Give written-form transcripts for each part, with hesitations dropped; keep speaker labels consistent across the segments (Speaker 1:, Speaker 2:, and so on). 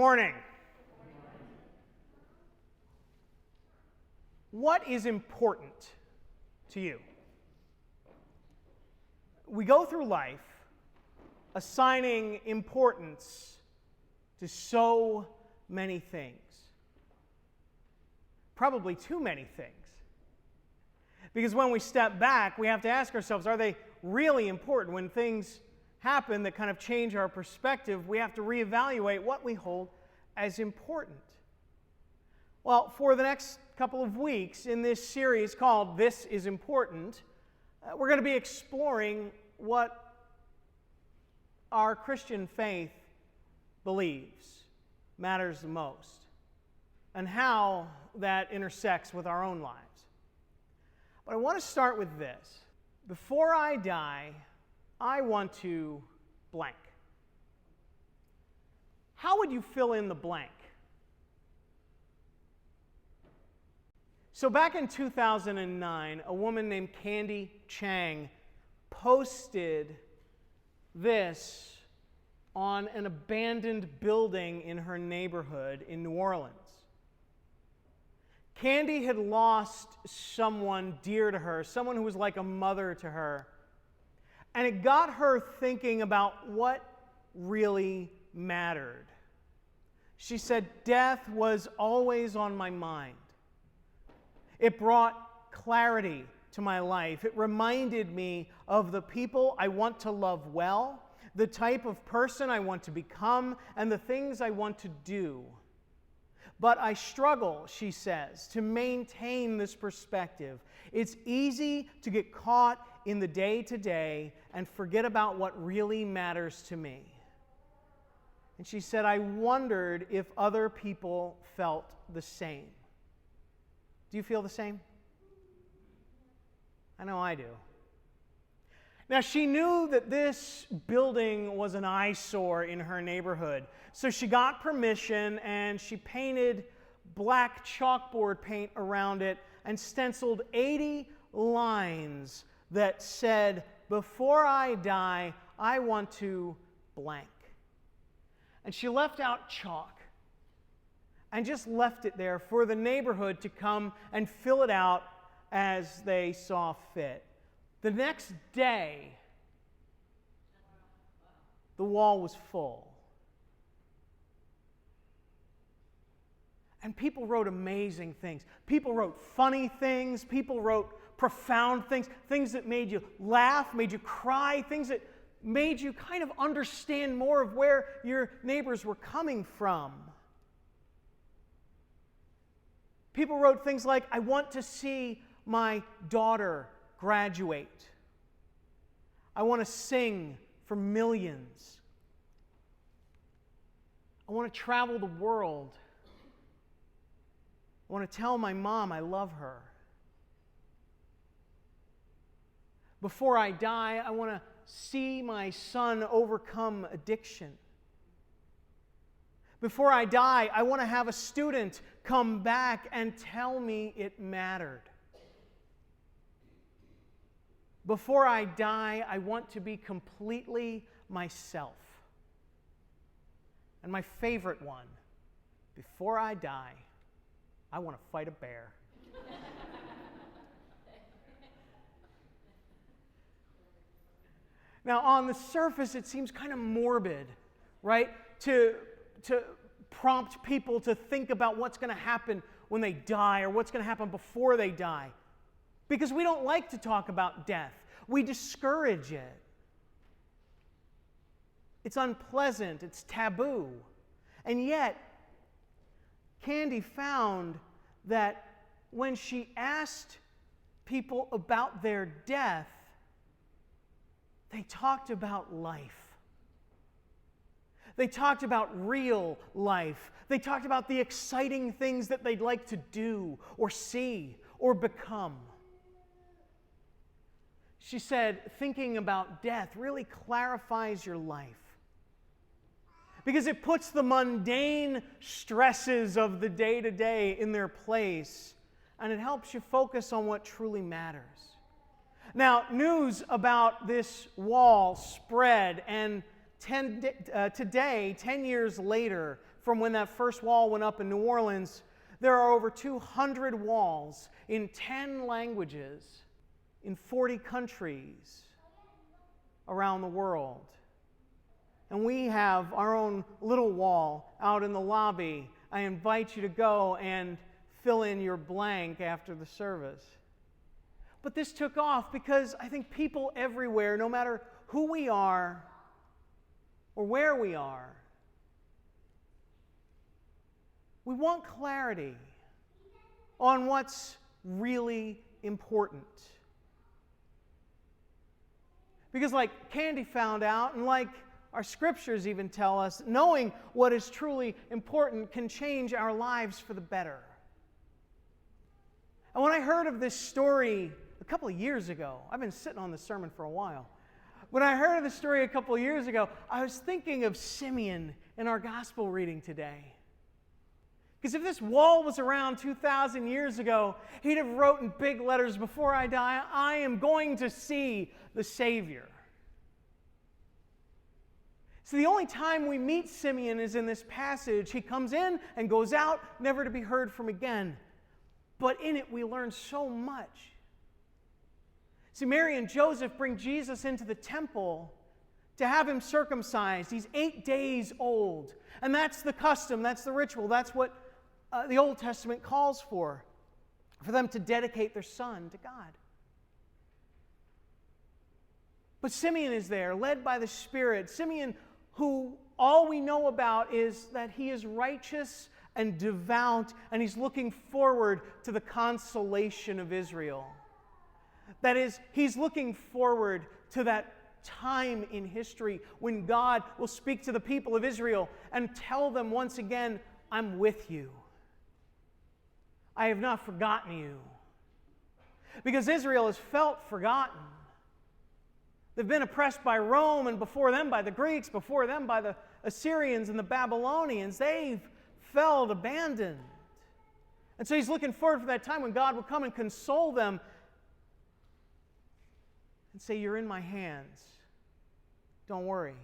Speaker 1: morning. What is important to you? We go through life assigning importance to so many things. Probably too many things. Because when we step back, we have to ask ourselves, are they really important? When things happen that kind of change our perspective, we have to reevaluate what we hold as important. Well, for the next couple of weeks in this series called This is Important, we're going to be exploring what our Christian faith believes matters the most and how that intersects with our own lives. But I want to start with this. Before I die, I want to blank. How would you fill in the blank? So back in 2009, a woman named Candy Chang posted this on an abandoned building in her neighborhood in New Orleans. Candy had lost someone dear to her, someone who was like a mother to her. And it got her thinking about what really mattered. She said, "Death was always on my mind. It brought clarity to my life. It reminded me of the people I want to love well, the type of person I want to become, and the things I want to do. But I struggle," she says, "to maintain this perspective. It's easy to get caught in the day-to-day and forget about what really matters to me." And she said, "I wondered if other people felt the same." Do you feel the same? I know I do. Now, she knew that this building was an eyesore in her neighborhood, so she got permission and she painted black chalkboard paint around it and stenciled 80 lines that said, "Before I die, I want to blank." And she left out chalk and just left it there for the neighborhood to come and fill it out as they saw fit. The next day, the wall was full. And people wrote amazing things. People wrote funny things. People wrote profound things. Things that made you laugh, made you cry, things that made you kind of understand more of where your neighbors were coming from. People wrote things like, "I want to see my daughter graduate. I want to sing for millions. I want to travel the world. I want to tell my mom I love her. Before I die, I want to see my son overcome addiction. Before I die, I want to have a student come back and tell me it mattered. Before I die, I want to be completely myself." And my favorite one, "Before I die, I want to fight a bear." Now, on the surface, it seems kind of morbid, right? To prompt people to think about what's going to happen when they die or what's going to happen before they die. Because we don't like to talk about death. We discourage it. It's unpleasant. It's taboo. And yet, Candy found that when she asked people about their death, they talked about life. They talked about real life. They talked about the exciting things that they'd like to do or see or become. She said, thinking about death really clarifies your life because it puts the mundane stresses of the day-to-day in their place, and it helps you focus on what truly matters. Now, news about this wall spread, and today, 10 years later, from when that first wall went up in New Orleans, there are over 200 walls in 10 languages in 40 countries around the world. And we have our own little wall out in the lobby. I invite you to go and fill in your blank after the service. But this took off because I think people everywhere, no matter who we are or where we are, we want clarity on what's really important. Because like Candy found out, and like our scriptures even tell us, knowing what is truly important can change our lives for the better. And when I heard of this story a couple of years ago, I've been sitting on this sermon for a while. When I heard of the story a couple of years ago, I was thinking of Simeon in our gospel reading today. Because if this wall was around 2,000 years ago, he'd have wrote in big letters, "Before I die, I am going to see the Savior." So the only time we meet Simeon is in this passage. He comes in and goes out, never to be heard from again. But in it we learn so much. See, Mary and Joseph bring Jesus into the temple to have him circumcised. He's 8 days old. And that's the custom, that's the ritual, that's what the Old Testament calls for them to dedicate their son to God. But Simeon is there, led by the Spirit. Simeon, who all we know about is that he is righteous and devout, and he's looking forward to the consolation of Israel. That is, he's looking forward to that time in history when God will speak to the people of Israel and tell them once again, "I'm with you. I have not forgotten you." Because Israel has felt forgotten. They've been oppressed by Rome, and before them by the Greeks, before them by the Assyrians and the Babylonians. They've felt abandoned. And so he's looking forward for that time when God will come and console them and say, "You're in my hands. Don't worry."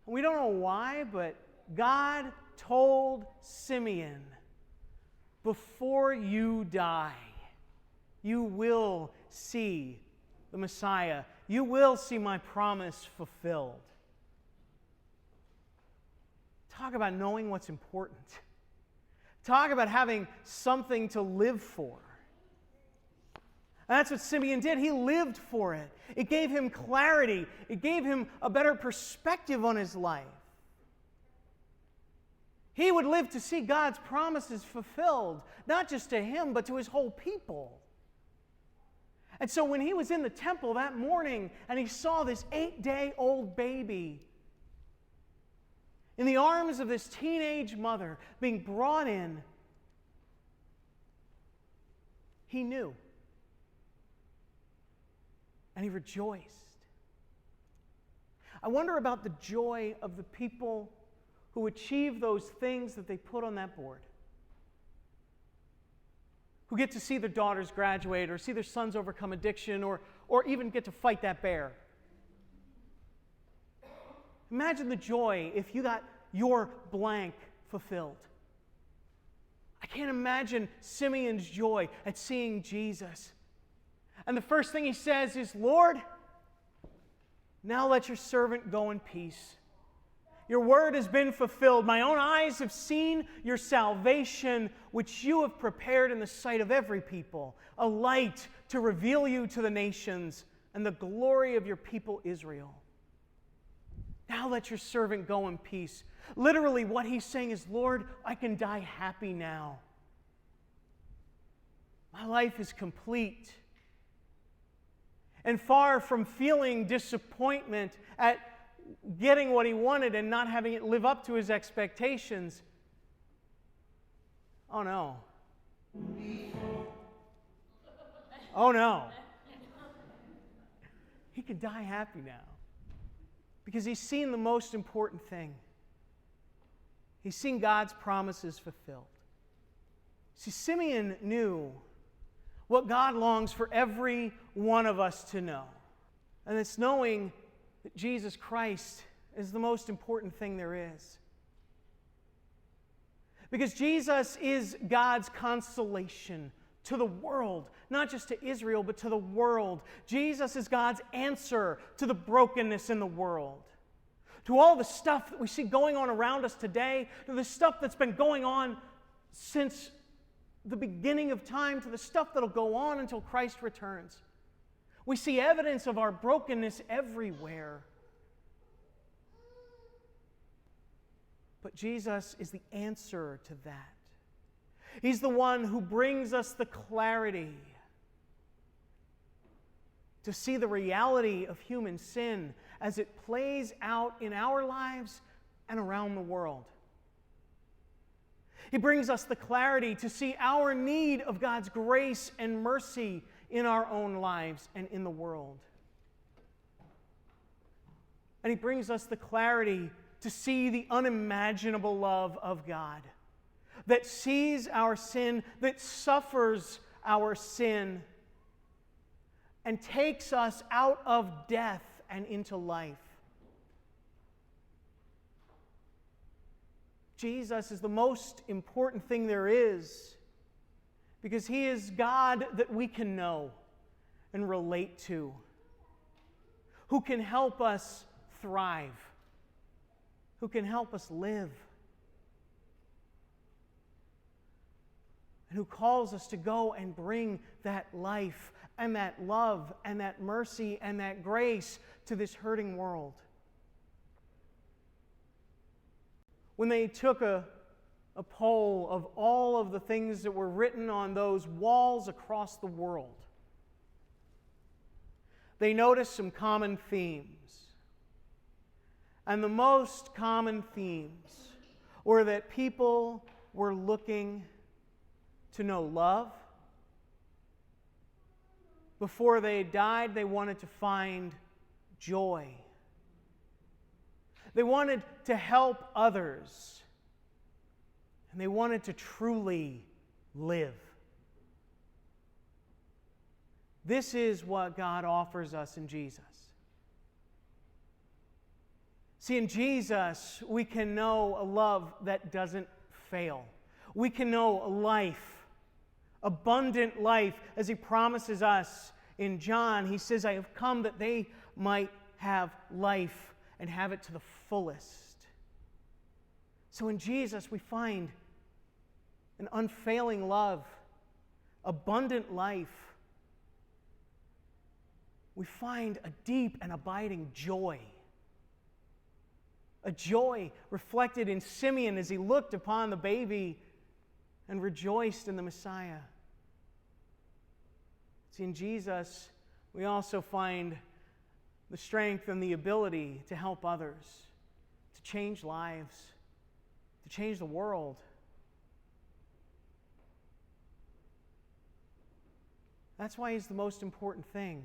Speaker 1: And we don't know why, but God told Simeon, "Before you die, you will see the Messiah. You will see my promise fulfilled." Talk about knowing what's important. Talk about having something to live for. And that's what Simeon did. He lived for it. It gave him clarity. It gave him a better perspective on his life. He would live to see God's promises fulfilled, not just to him, but to his whole people. And so when he was in the temple that morning and he saw this 8-day-old baby in the arms of this teenage mother being brought in, he knew. And he rejoiced. I wonder about the joy of the people who achieve those things that they put on that board. Who get to see their daughters graduate or see their sons overcome addiction or even get to fight that bear. Imagine the joy if you got your blank fulfilled. I can't imagine Simeon's joy at seeing Jesus. And the first thing he says is, "Lord, now let your servant go in peace. Your word has been fulfilled. My own eyes have seen your salvation, which you have prepared in the sight of every people, a light to reveal you to the nations and the glory of your people Israel. Now let your servant go in peace." Literally, what he's saying is, "Lord, I can die happy now. My life is complete." And far from feeling disappointment at getting what he wanted and not having it live up to his expectations, oh no. Oh no. He can die happy now because he's seen the most important thing. He's seen God's promises fulfilled. See, Simeon knew what God longs for every one of us to know. And it's knowing that Jesus Christ is the most important thing there is. Because Jesus is God's consolation to the world, not just to Israel, but to the world. Jesus is God's answer to the brokenness in the world. To all the stuff that we see going on around us today, to the stuff that's been going on since the beginning of time, to the stuff that'll go on until Christ returns. We see evidence of our brokenness everywhere. But Jesus is the answer to that. He's the one who brings us the clarity to see the reality of human sin as it plays out in our lives and around the world. He brings us the clarity to see our need of God's grace and mercy in our own lives and in the world. And He brings us the clarity to see the unimaginable love of God that sees our sin, that suffers our sin, and takes us out of death and into life. Jesus is the most important thing there is because He is God that we can know and relate to, who can help us thrive, who can help us live, and who calls us to go and bring that life and that love and that mercy and that grace to this hurting world. When they took a poll of all of the things that were written on those walls across the world, they noticed some common themes. And the most common themes were that people were looking to know love. Before they died, they wanted to find joy. They wanted to help others. And they wanted to truly live. This is what God offers us in Jesus. See, in Jesus, we can know a love that doesn't fail. We can know a life, abundant life, as He promises us in John. He says, I have come that they might have life and have it to the fullest. So in Jesus, we find an unfailing love, abundant life. We find a deep and abiding joy. A joy reflected in Simeon as he looked upon the baby and rejoiced in the Messiah. See, in Jesus, we also find the strength and the ability to help others, to change lives, to change the world. That's why He's the most important thing.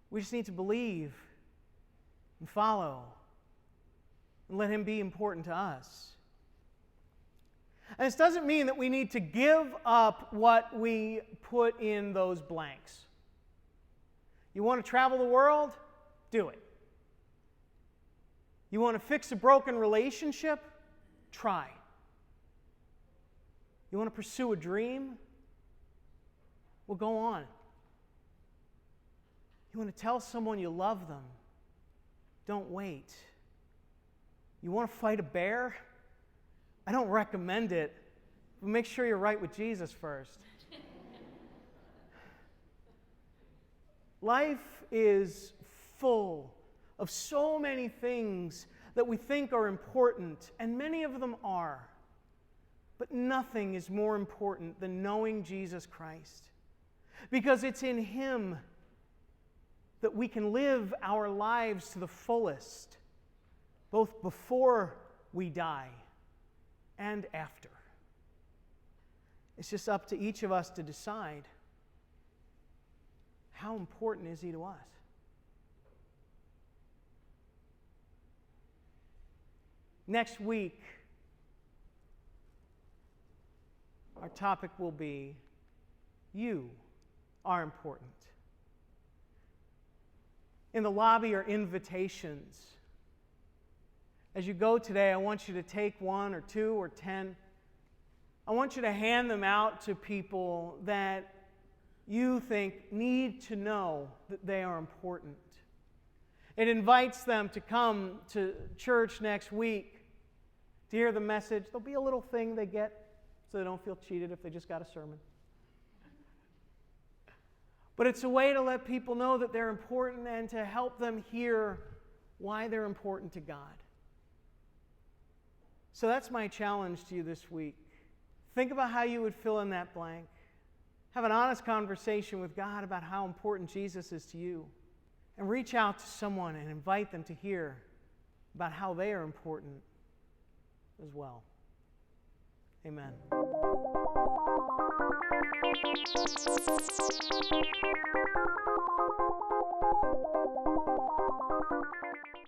Speaker 1: We just need to believe and follow and let Him be important to us. And this doesn't mean that we need to give up what we put in those blanks. You want to travel the world? Do it. You want to fix a broken relationship? Try. You want to pursue a dream? Well, go on. You want to tell someone you love them? Don't wait. You want to fight a bear? I don't recommend it, but make sure you're right with Jesus first. Life is full of so many things that we think are important, and many of them are. But nothing is more important than knowing Jesus Christ, because it's in Him that we can live our lives to the fullest, both before we die and after. It's just up to each of us to decide, how important is He to us? Next week, our topic will be, you are important. In the lobby are invitations As you go today, I want you to take 1 or 2 or 10. I want you to hand them out to people that you think need to know that they are important. It invites them to come to church next week to hear the message. There'll be a little thing they get so they don't feel cheated if they just got a sermon. But it's a way to let people know that they're important and to help them hear why they're important to God. So that's my challenge to you this week. Think about how you would fill in that blank. Have an honest conversation with God about how important Jesus is to you. And reach out to someone and invite them to hear about how they are important as well. Amen.